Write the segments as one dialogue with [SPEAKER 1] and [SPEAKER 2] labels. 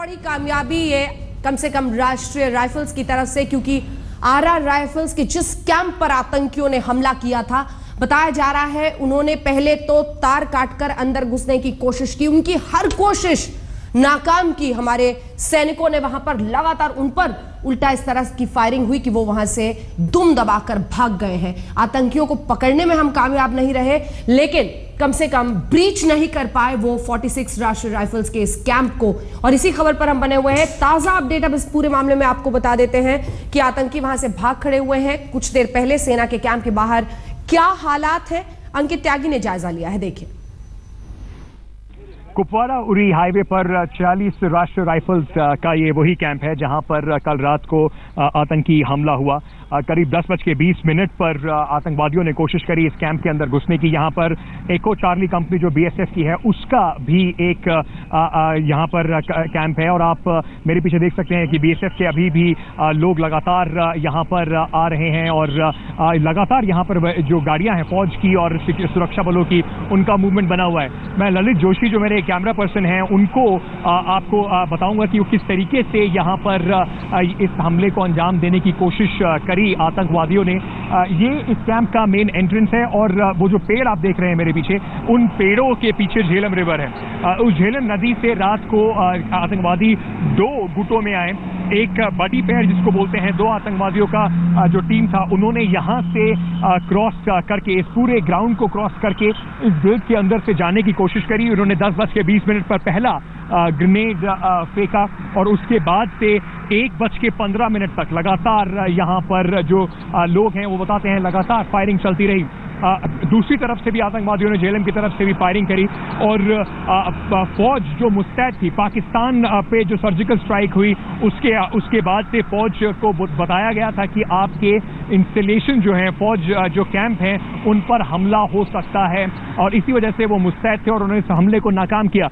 [SPEAKER 1] बड़ी कामयाबी ये कम से कम राष्ट्रीय राइफल्स की तरफ से, क्योंकि आरआर राइफल्स के जिस कैंप पर आतंकियों ने हमला किया था, बताया जा रहा है उन्होंने पहले तो तार काटकर अंदर घुसने की कोशिश की। उनकी हर कोशिश नाकाम की। हमारे सैनिकों ने वहां पर लगातार उन पर उल्टा इस तरह की फायरिंग हुई कि वो वहां से दुम दबाकर भाग गए हैं। आतंकियों को पकड़ने में हम कामयाब नहीं रहे, लेकिन कम से कम ब्रीच नहीं कर पाए वो 46 राष्ट्रीय राइफल्स के इस कैंप को। और इसी खबर पर हम बने हुए हैं। ताजा अपडेट अब इस पूरे मामले में आपको बता देते हैं कि आतंकी वहां से भाग खड़े हुए हैं। कुछ देर पहले सेना के कैंप के बाहर क्या हालात है, अंकित त्यागी ने जायजा लिया है, देखिए।
[SPEAKER 2] कुपवाड़ा उरी हाईवे पर 40 राष्ट्रीय राइफल्स का ये वही कैंप है जहां पर कल रात को आतंकी हमला हुआ। करीब 10:20 पर आतंकवादियों ने कोशिश करी इस कैंप के अंदर घुसने की। यहां पर एको चार्ली कंपनी जो बीएसएफ की है उसका भी एक यहां पर कैंप है। और आप मेरे पीछे देख सकते हैं कि बीएसएफ के अभी भी लोग लगातार यहां पर आ रहे हैं और लगातार यहां पर जो गाड़ियां हैं फौज की और सुरक्षा बलों की, उनका मूवमेंट बना हुआ है। मैं ललित जोशी जो मेरे कैमरा पर्सन हैं उनको आपको बताऊंगा कि वो किस तरीके से यहां पर इस हमले को अंजाम देने की कोशिश करी आतंकवादियों ने। ये इस कैंप का मेन एंट्रेंस है और वो जो पेड़ आप देख रहे हैं मेरे पीछे, उन पेड़ों के पीछे झेलम रिवर है। उस झेलम नदी से रात को आतंकवादी 2 गुटों में आए। एक बड़ी पेड़ जिसको बोलते हैं, 2 आतंकवादियों का जो टीम था उन्होंने यहां से क्रॉस करके इस पूरे ग्राउंड को क्रॉस करके इस गेट के अंदर से जाने की कोशिश करी। उन्होंने 10:20 पर पहला ग्रेनेड फेंका और उसके बाद से 1:15 तक लगातार यहां पर जो लोग हैं वो बताते हैं लगातार फायरिंग चलती रही। दूसरी तरफ से भी आतंकवादियों ने झेलम की तरफ से भी फायरिंग करी और फौज जो मुस्तैद थी, पाकिस्तान पे जो सर्जिकल स्ट्राइक हुई उसके बाद से फौज को बताया गया था कि आपके इंस्टॉलेशन जो हैं, फौज जो कैंप हैं, उन पर हमला हो सकता है और इसी वजह से वो मुस्तैद थे और उन्होंने इस हमले को नाकाम किया।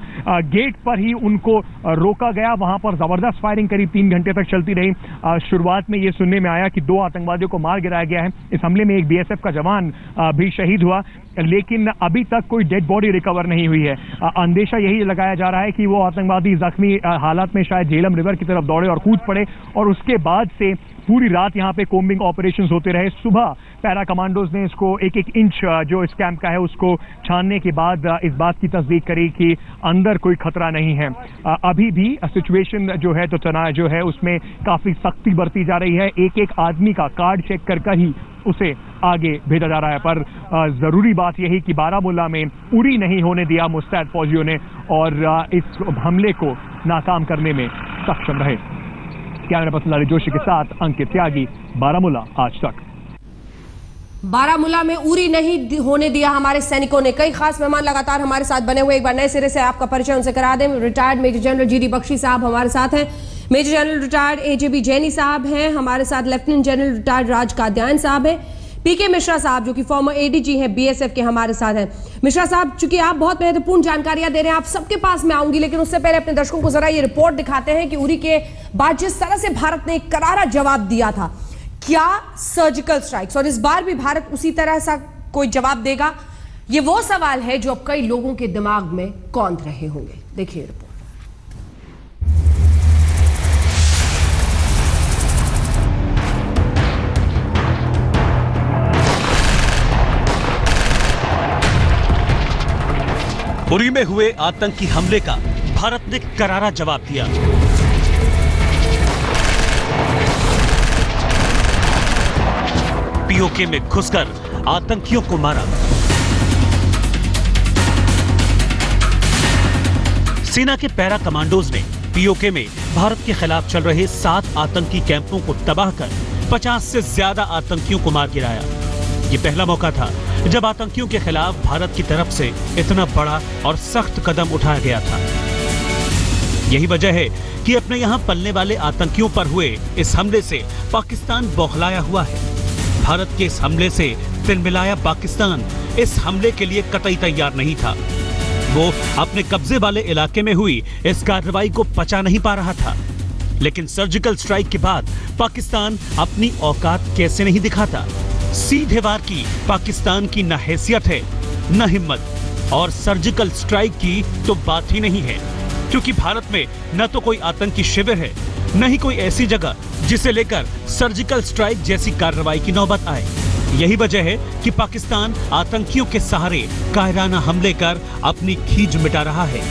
[SPEAKER 2] गेट पर ही उनको रोका गया। वहां पर जबरदस्त फायरिंग करीब 3 घंटे तक चलती रही। शुरुआत में ये सुनने में आया कि 2 आतंकवादियों को मार गिराया गया है। इस हमले में एक बीएसएफ का जवान भी शहीद हुआ, लेकिन अभी तक कोई डेड बॉडी रिकवर नहीं हुई है। अंदेशा यही लगाया जा रहा है कि वो आतंकवादी जख्मी हालात में शायद झेलम रिवर की तरफ दौड़े और कूद पड़े और उसके बाद से पूरी रात यहाँ पे कोम्बिंग ऑपरेशंस होते रहे। सुबह पैरा कमांडोज ने इसको 1-1 इंच जो इस कैंप का है उसको छानने के बाद इस बात की तस्दीक करी कि अंदर कोई खतरा नहीं है। अभी भी सिचुएशन जो है तो तनाव जो है उसमें काफी सख्ती बरती जा रही है। एक आदमी का कार्ड चेक कर ही उसे आगे भेजा जा रहा है। पर जरूरी बात यही कि बारामूला में उरी नहीं होने दिया मुस्तैद फौजियों ने और इस हमले को नाकाम करने में सक्षम रहे। कैमरा पर्सन ललित जोशी के साथ अंकित त्यागी, बारामूला आज तक।
[SPEAKER 1] बारामूला में उरी नहीं होने दिया हमारे सैनिकों ने। कई खास मेहमान लगातार हमारे साथ बने हुए। एक बार नए सिरे से आपका परिचय उनसे करा दें। Retired major general GD Bakshi साहब हमारे साथ हैं, major general retired AJB Jaini साहब हैं हमारे साथ, lieutenant general retired Raj Kadyan साहब हैं, पीके मिश्रा साहब जो कि फॉर्मर एडीजी हैं बीएसएफ के हमारे साथ हैं। मिश्रा साहब, चूंकि आप बहुत महत्वपूर्ण जानकारियां दे रहे हैं, आप सबके पास मैं आऊंगी, लेकिन उससे पहले अपने दर्शकों को जरा ये रिपोर्ट दिखाते हैं कि उरी के बाद जिस तरह से भारत ने एक करारा जवाब दिया था, क्या सर्जिकल स्ट्राइक्स और इस बार भी भारत उसी तरह सा कोई जवाब देगा? ये वो सवाल है जो अब कई लोगों के दिमाग में कौंध रहे होंगे। देखिए रिपोर्ट।
[SPEAKER 3] उरी में हुए आतंकी हमले का भारत ने करारा जवाब दिया। पीओके में घुसकर आतंकियों को मारा। सेना के पैरा कमांडोज ने पीओके में भारत के खिलाफ चल रहे 7 आतंकी कैंपों को तबाह कर 50 से ज्यादा आतंकियों को मार गिराया। ये पहला मौका था जब आतंकियों के खिलाफ भारत की तरफ से इतना बड़ा और सख्त कदम उठाया गया था। यही वजह है कि अपने यहां पलने वाले आतंकियों पर हुए इस हमले से पाकिस्तान बौखलाया हुआ है। भारत के इस हमले से तिलमिलाया पाकिस्तान इस हमले के लिए कतई तैयार नहीं था। वो अपने कब्जे वाले इलाके में हुई इस कार्रवाई को पचा नहीं पा रहा था। लेकिन सर्जिकल स्ट्राइक के बाद पाकिस्तान अपनी औकात कैसे नहीं दिखाता। सीधे वार की पाकिस्तान की न हैसियत है न हिम्मत, और सर्जिकल स्ट्राइक की तो बात ही नहीं है। क्योंकि भारत में न तो कोई आतंकी शिविर है, न ही कोई ऐसी जगह जिसे लेकर सर्जिकल स्ट्राइक जैसी कार्रवाई की नौबत आए। यही वजह है कि पाकिस्तान आतंकियों के सहारे कायराना हमले कर अपनी खींच मिटा रहा है।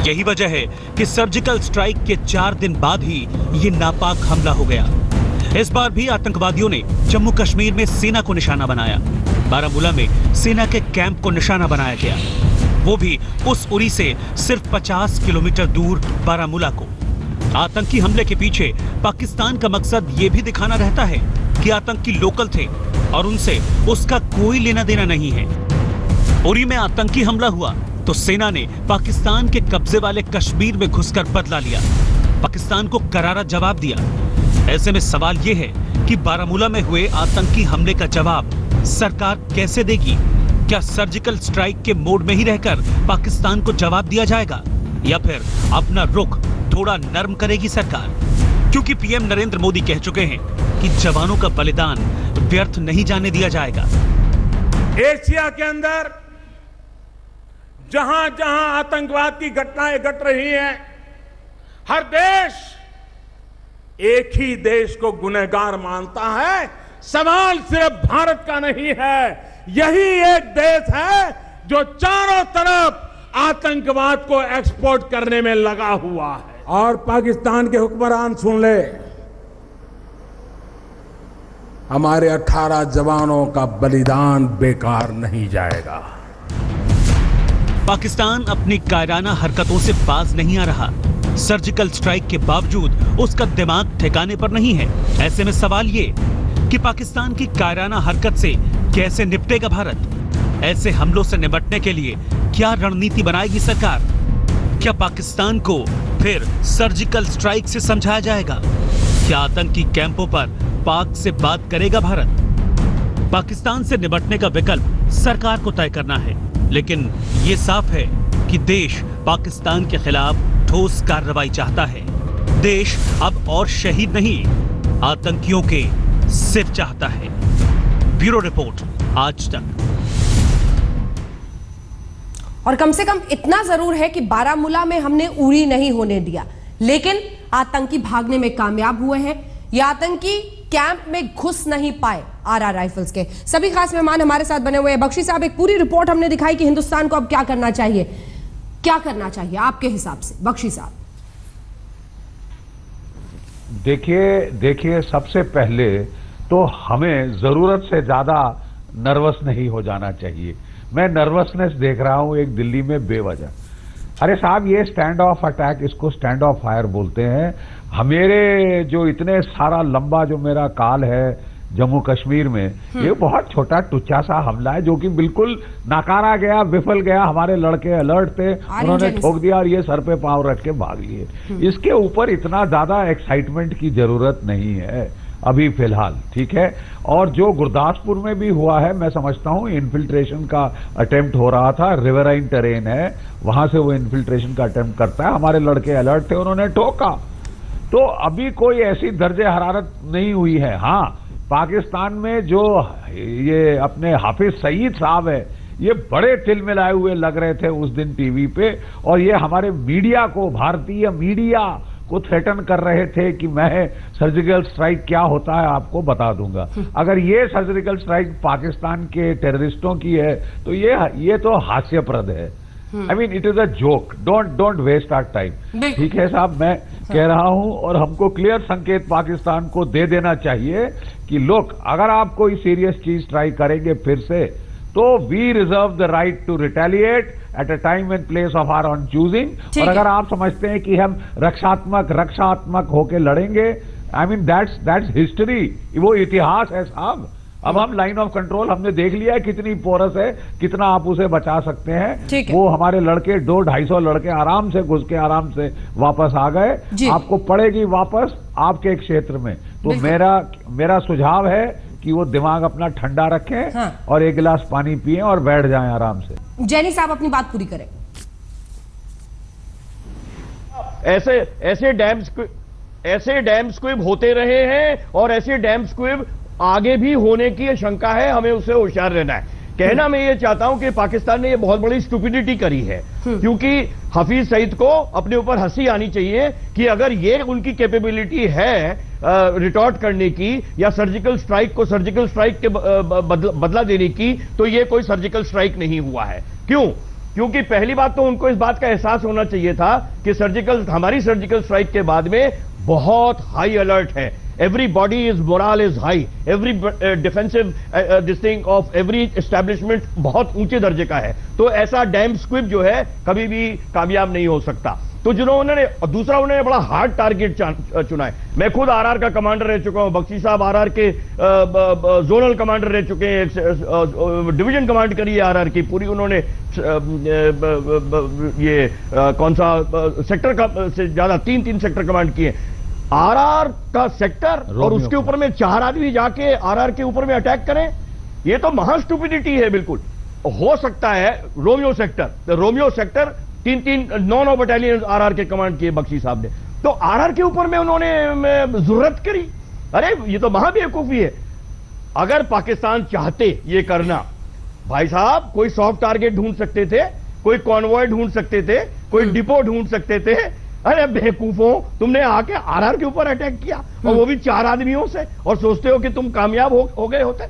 [SPEAKER 3] यही वजह है कि सर्जिकल स्ट्राइक के 4 दिन बाद ही ये नापाक हमला हो गया। इस बार भी आतंकवादियों ने जम्मू कश्मीर में सेना को निशाना बनाया। बारामूला में सेना के कैंप को निशाना बनाया गया, वो भी उस उरी से सिर्फ 50 किलोमीटर दूर बारामूला को। आतंकी हमले के पीछे पाकिस्तान का मकसद ये भी दिखाना रहता है कि आतंकी लोकल थे और उनसे उसका कोई लेना देना नहीं है। उरी में आतंकी हमला हुआ तो सेना ने पाकिस्तान के कब्जे वाले कश्मीर में घुसकर बदला लिया, पाकिस्तान को करारा जवाब दिया। ऐसे में सवाल यह है कि बारामूला में हुए आतंकी हमले का जवाब सरकार कैसे देगी? क्या सर्जिकल स्ट्राइक के मोड में ही रहकर पाकिस्तान को जवाब दिया जाएगा या फिर अपना रुख थोड़ा नर्म करेगी सरकार? क्योंकि पीएम नरेंद्र मोदी कह चुके हैं कि जवानों का बलिदान व्यर्थ नहीं जाने दिया जाएगा।
[SPEAKER 4] एशिया के अंदर जहां जहां आतंकवाद की घटनाएं घट रही हैं, हर देश एक ही देश को गुनहगार मानता है। सवाल सिर्फ भारत का नहीं है, यही एक देश है जो चारों तरफ आतंकवाद को एक्सपोर्ट करने में लगा हुआ है। और पाकिस्तान के हुक्मरान सुन ले, हमारे 18 जवानों का बलिदान बेकार नहीं जाएगा।
[SPEAKER 3] पाकिस्तान अपनी कायराना हरकतों से बाज नहीं आ रहा। सर्जिकल स्ट्राइक के बावजूद उसका दिमाग ठिकाने पर नहीं है। ऐसे में सवाल ये कि पाकिस्तान की कायराना हरकत से कैसे निपटेगा भारत? ऐसे हमलों से निपटने के लिए क्या रणनीति बनाएगी सरकार? क्या पाकिस्तान को फिर सर्जिकल स्ट्राइक से समझाया जाएगा? क्या आतंकी कैंपों पर पाक से बात करेगा भारत? पाकिस्तान से निपटने का विकल्प सरकार को तय करना है, लेकिन ये साफ है कि देश पाकिस्तान के खिलाफ ठोस कार्रवाई चाहता है। देश अब और शहीद नहीं, आतंकियों के सिर चाहता है। ब्यूरो रिपोर्ट, आज तक।
[SPEAKER 1] और कम से कम इतना जरूर है कि बारामूला में हमने उरी नहीं होने दिया, लेकिन आतंकी भागने में कामयाब हुए हैं। ये आतंकी कैंप में घुस नहीं पाए। आरआर राइफल्स के सभी खास मेहमान हमारे साथ बने हुए हैं। बख्शी साहब, एक पूरी रिपोर्ट हमने दिखाई कि हिंदुस्तान को अब क्या करना चाहिए, क्या करना चाहिए आपके हिसाब से? बख्शी साहब,
[SPEAKER 5] देखिए सबसे पहले तो हमें जरूरत से ज्यादा नर्वस नहीं हो जाना चाहिए। मैं नर्वसनेस देख रहा हूं एक दिल्ली में बेवजह। अरे साहब, ये स्टैंड ऑफ अटैक, इसको स्टैंड ऑफ फायर बोलते हैं। हमेरे जो इतने सारा लंबा जो मेरा काल है जम्मू कश्मीर में, ये बहुत छोटा टुच्चा सा हमला है जो कि बिल्कुल नाकारा गया, विफल गया। हमारे लड़के अलर्ट थे, उन्होंने ठोक दिया और ये सर पे पांव रख के भाग लिए। इसके ऊपर इतना ज्यादा एक्साइटमेंट की जरूरत नहीं है अभी फिलहाल, ठीक है। और जो गुरदासपुर में भी हुआ है, मैं समझता हूं इन्फिल्ट्रेशन का अटेम्प्ट हो रहा था। रिवराइन टेरेन है, वहां से वो इन्फिल्ट्रेशन का अटेम्प्ट करता है। हमारे लड़के अलर्ट थे, उन्होंने ठोका। तो अभी कोई ऐसी दर्जे हरारत नहीं हुई है। हाँ, पाकिस्तान में जो ये अपने हाफिज सईद साहब है, ये बड़े तिल मिलाए हुए लग रहे थे उस दिन टीवी पे, और ये हमारे मीडिया को, भारतीय मीडिया को थ्रेटन कर रहे थे कि मैं सर्जिकल स्ट्राइक क्या होता है आपको बता दूंगा। अगर ये सर्जिकल स्ट्राइक पाकिस्तान के टेररिस्टों की है तो ये तो हास्यप्रद है। I mean it is a joke. Don't waste our time. ठीक है साहब, मैं कह रहा हूं, और हमको क्लियर संकेत पाकिस्तान को दे देना चाहिए कि लोग, अगर आप कोई सीरियस चीज ट्राई करेंगे फिर से, तो we reserve the right to retaliate at a time and place of our own choosing. और अगर आप समझते हैं कि हम रक्षात्मक होके लड़ेंगे, आई मीन दैट्स हिस्ट्री, वो इतिहास है साहब। अब हम लाइन ऑफ कंट्रोल हमने देख लिया है कितनी पोरस है, कितना आप उसे बचा सकते हैं। वो हमारे लड़के 200-250 लड़के आराम से घुस के आराम से वापस आ गए। आपको पड़ेगी वापस आपके क्षेत्र में। तो मेरा सुझाव है कि वो दिमाग अपना ठंडा रखें, हाँ, और एक गिलास पानी पिएं और बैठ जाएं आराम से।
[SPEAKER 1] जैनी साहब अपनी बात पूरी करें।
[SPEAKER 6] ऐसे डैम स्क्विब होते रहे हैं और ऐसे डैम स्क्विब आगे भी होने की शंका है, हमें उससे होशियार रहना है। कहना मैं ये चाहता हूं कि पाकिस्तान ने ये बहुत बड़ी स्टुपिडिटी करी है, क्योंकि हफीज सईद को अपने ऊपर हंसी आनी चाहिए कि अगर ये उनकी कैपेबिलिटी है रिटॉर्ट करने की या सर्जिकल स्ट्राइक को सर्जिकल स्ट्राइक के बदला देने की, तो ये कोई सर्जिकल स्ट्राइक नहीं हुआ है। क्यों? क्योंकि पहली बात तो उनको इस बात का एहसास होना चाहिए था कि हमारी सर्जिकल स्ट्राइक के बाद में बहुत हाई अलर्ट है। Everybody is morale is high. Every defensive this thing of every establishment बहुत ऊंचे दर्जे का है। तो ऐसा डैम स्क्विब जो है कभी भी कामयाब नहीं हो सकता। तो जिन्होंने दूसरा उन्होंने बड़ा हार्ड टारगेट चुना है। मैं खुद आरआर का कमांडर रह चुका हूं, बख्शी साहब आरआर के जोनल कमांडर रह चुके हैं, डिवीजन कमांड करी है आरआर की पूरी उन्होंने, ये कौन सा सेक्टर का से ज्यादा 3 सेक्टर कमांड किए। आरआर का सेक्टर और उसके ऊपर में 4 आदमी जाके आरआर के ऊपर में अटैक करें, ये तो महा स्टुपिडिटी है। बिल्कुल हो सकता है रोमियो सेक्टर 9 बटालियन आरआर के कमांड किए बख्शी साहब ने, तो आरआर के ऊपर में उन्होंने जुर्रत करी। अरे ये तो महा बेवकूफी है। अगर पाकिस्तान चाहते ये करना, भाई साहब कोई सॉफ्ट टारगेट ढूंढ सकते थे, कोई कॉन्वॉय ढूंढ सकते थे, कोई डिपो ढूंढ सकते थे। अरे बेवकूफों, तुमने आके आरआर के ऊपर अटैक किया और वो भी 4 आदमियों से, और सोचते हो कि तुम कामयाब हो गए होते।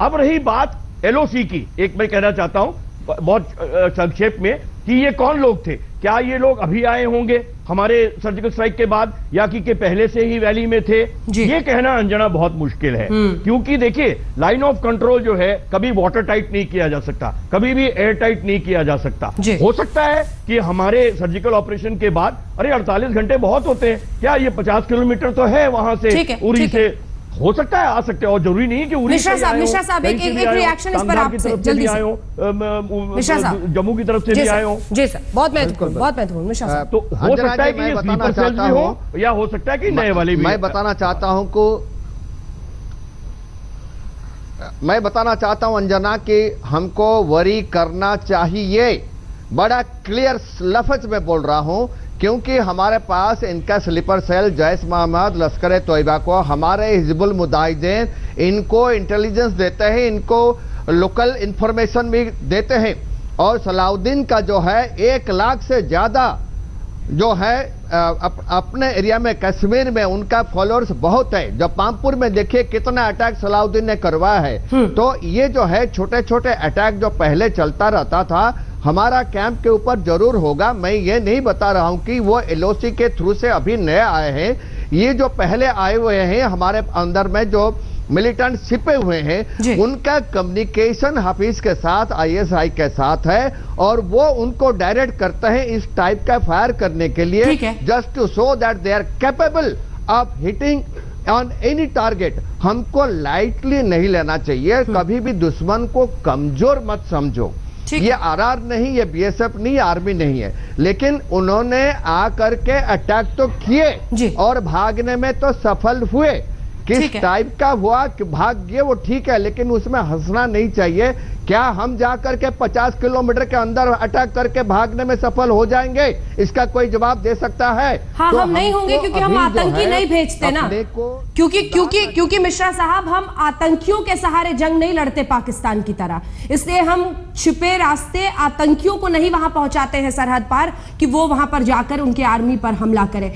[SPEAKER 6] अब रही बात एलओसी की, एक मैं कहना चाहता हूं बहुत संक्षेप में कि ये कौन लोग थे। क्या ये लोग अभी आए होंगे हमारे सर्जिकल स्ट्राइक के बाद, या कि पहले से ही वैली में थे? ये कहना अंजना बहुत मुश्किल है, क्योंकि देखिए लाइन ऑफ कंट्रोल जो है कभी वाटर टाइट नहीं किया जा सकता, कभी भी एयर टाइट नहीं किया जा सकता। हो सकता है कि हमारे सर्जिकल ऑपरेशन के बाद, अरे 48 घंटे बहुत होते हैं, क्या ये 50 किलोमीटर तो है वहां से उरी से, हो सकता है आ सकते हैं, और जरूरी नहीं है कि उरी
[SPEAKER 1] मिश्रा साहब एक रिएक्शन इस पर आपसे जल्दी से। मिश्रा साहब
[SPEAKER 6] जम्मू की तरफ से भी आए हो।
[SPEAKER 1] जी सर, बहुत महत्वपूर्ण मिश्रा साहब।
[SPEAKER 6] तो हो सकता है कि ये स्लीपर सेल्स भी हो, या हो सकता है कि नए वाले भी।
[SPEAKER 7] मैं बताना चाहता हूं अंजना कि हमको वरी करना चाहिए, बड़ा क्लियर लफ्ज में बोल रहा हूं, क्योंकि हमारे पास इनका स्लीपर सेल जैश मोहम्मद, लश्कर तोयबा को, हमारे हिजबुल मुजाहिदीन इनको इंटेलिजेंस देते हैं, इनको लोकल इंफॉर्मेशन भी देते हैं। और सलाउद्दीन का जो है 1 लाख से ज्यादा जो है अपने एरिया में कश्मीर में उनका फॉलोअर्स बहुत है। जब पामपुर में देखिए कितना अटैक सलाउद्दीन ने करवाया है। तो ये जो है छोटे छोटे अटैक जो पहले चलता रहता था, हमारा कैंप के ऊपर जरूर होगा। मैं ये नहीं बता रहा हूं कि वो एलओसी के थ्रू से अभी नए आए हैं, ये जो पहले आए हुए हैं हमारे अंदर में जो मिलिटेंट छिपे हुए हैं, उनका कम्युनिकेशन हफीज के साथ, आईएसआई के साथ है, और वो उनको डायरेक्ट करते हैं इस टाइप का फायर करने के लिए, just to show that they are capable of hitting on any target. हमको लाइटली नहीं लेना चाहिए, कभी भी दुश्मन को कमजोर मत समझो। ये आरआर नहीं, ये बीएसएफ नहीं, आर्मी नहीं है, लेकिन उन्होंने आकर के अटैक तो किए और भागने में तो सफल हुए। किस टाइप का हुआ कि भाग गए वो ठीक है, लेकिन उसमें हंसना नहीं चाहिए। क्या हम जाकर के 50 किलोमीटर के अंदर अटैक करके भागने में सफल हो जाएंगे? इसका कोई जवाब दे सकता है?
[SPEAKER 1] हाँ, तो हम नहीं होंगे, क्योंकि हम आतंकी नहीं भेजते ना, क्योंकि मिश्रा साहब हम आतंकियों के सहारे जंग नहीं लड़ते पाकिस्तान की तरह, इसलिए हम छिपे रास्ते आतंकियों को नहीं वहां पहुंचाते हैं सरहद पार कि वो वहां पर जाकर उनके आर्मी पर हमला करें।